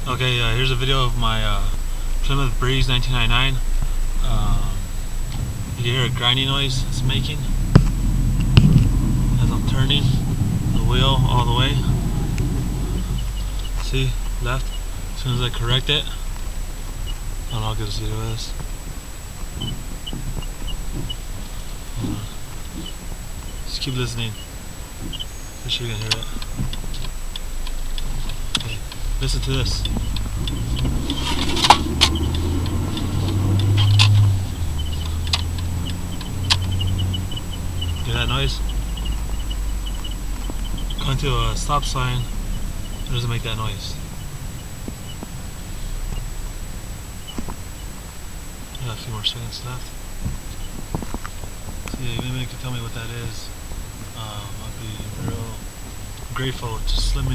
Okay, here's a video of my Plymouth Breeze 1999. You can hear a grinding noise it's making as I'm turning the wheel all the way. See, left. As soon as I correct it, I don't know how good this video is. Just keep listening. I'm sure you can hear it. Okay, listen to this. Hear that noise? Going to a stop sign, it doesn't make that noise. I got a few more seconds left. So yeah, maybe you can tell me what that is. I'd be real grateful. Just let me know.